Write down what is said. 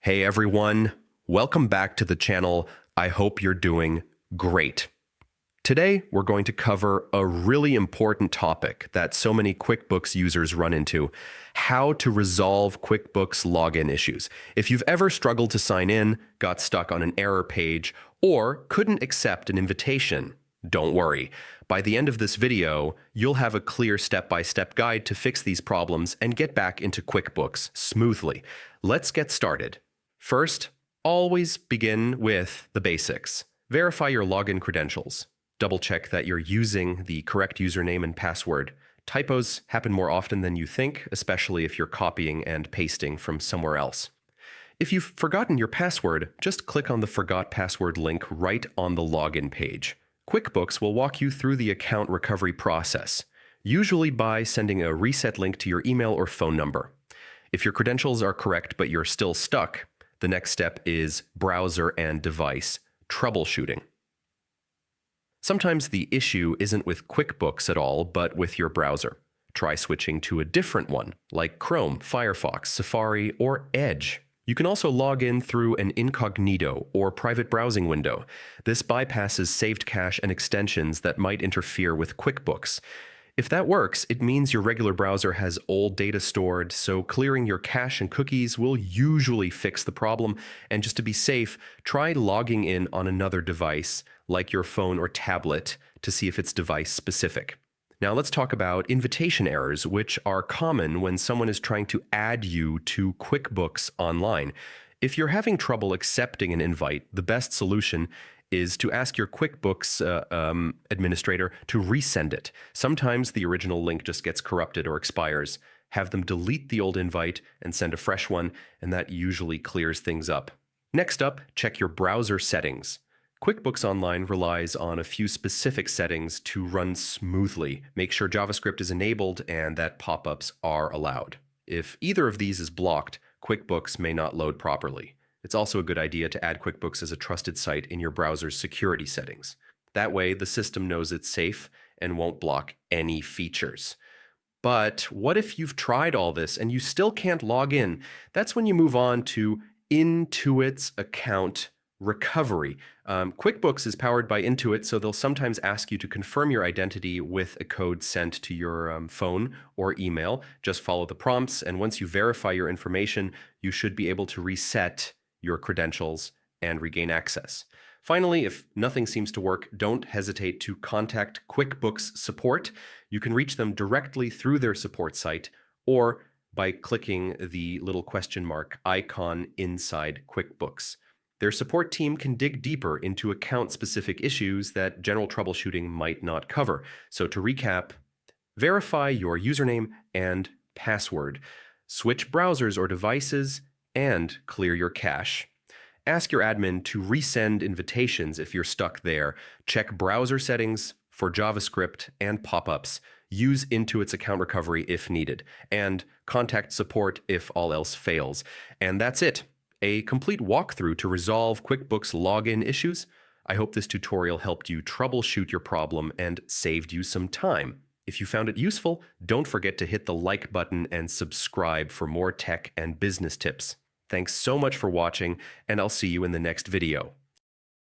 Hey everyone, welcome back to the channel. I hope you're doing great. Today, we're going to cover a really important topic that so many QuickBooks users run into: how to resolve QuickBooks login issues. If you've ever struggled to sign in, got stuck on an error page, or couldn't accept an invitation, don't worry. By the end of this video, you'll have a clear step-by-step guide to fix these problems and get back into QuickBooks smoothly. Let's get started. First, always begin with the basics. Verify your login credentials. Double-check that you're using the correct username and password. Typos happen more often than you think, especially if you're copying and pasting from somewhere else. If you've forgotten your password, just click on the Forgot Password link right on the login page. QuickBooks will walk you through the account recovery process, usually by sending a reset link to your email or phone number. If your credentials are correct but you're still stuck, the next step is browser and device troubleshooting. Sometimes the issue isn't with QuickBooks at all, but with your browser. Try switching to a different one, like Chrome, Firefox, Safari, or Edge. You can also log in through an incognito or private browsing window. This bypasses saved cache and extensions that might interfere with QuickBooks. If that works, it means your regular browser has old data stored, so clearing your cache and cookies will usually fix the problem. And just to be safe, try logging in on another device, like your phone or tablet, to see if it's device-specific. Now let's talk about invitation errors, which are common when someone is trying to add you to QuickBooks Online. If you're having trouble accepting an invite, the best solution is to ask your QuickBooks administrator to resend it. Sometimes the original link just gets corrupted or expires. Have them delete the old invite and send a fresh one, and that usually clears things up. Next up, check your browser settings. QuickBooks Online relies on a few specific settings to run smoothly. Make sure JavaScript is enabled and that pop-ups are allowed. If either of these is blocked, QuickBooks may not load properly. It's also a good idea to add QuickBooks as a trusted site in your browser's security settings. That way, the system knows it's safe and won't block any features. But what if you've tried all this and you still can't log in? That's when you move on to Intuit's account recovery. QuickBooks is powered by Intuit, so they'll sometimes ask you to confirm your identity with a code sent to your phone or email. Just follow the prompts, and once you verify your information, you should be able to reset your credentials and regain access. Finally, if nothing seems to work, don't hesitate to contact QuickBooks support. You can reach them directly through their support site or by clicking the little question mark icon inside QuickBooks. Their support team can dig deeper into account-specific issues that general troubleshooting might not cover. So to recap, verify your username and password, switch browsers or devices, and clear your cache. Ask your admin to resend invitations if you're stuck there. Check browser settings for JavaScript and pop-ups. Use Intuit's account recovery if needed. And contact support if all else fails. And that's it. A complete walkthrough to resolve QuickBooks login issues. I hope this tutorial helped you troubleshoot your problem and saved you some time. If you found it useful, don't forget to hit the like button and subscribe for more tech and business tips. Thanks so much for watching, and I'll see you in the next video.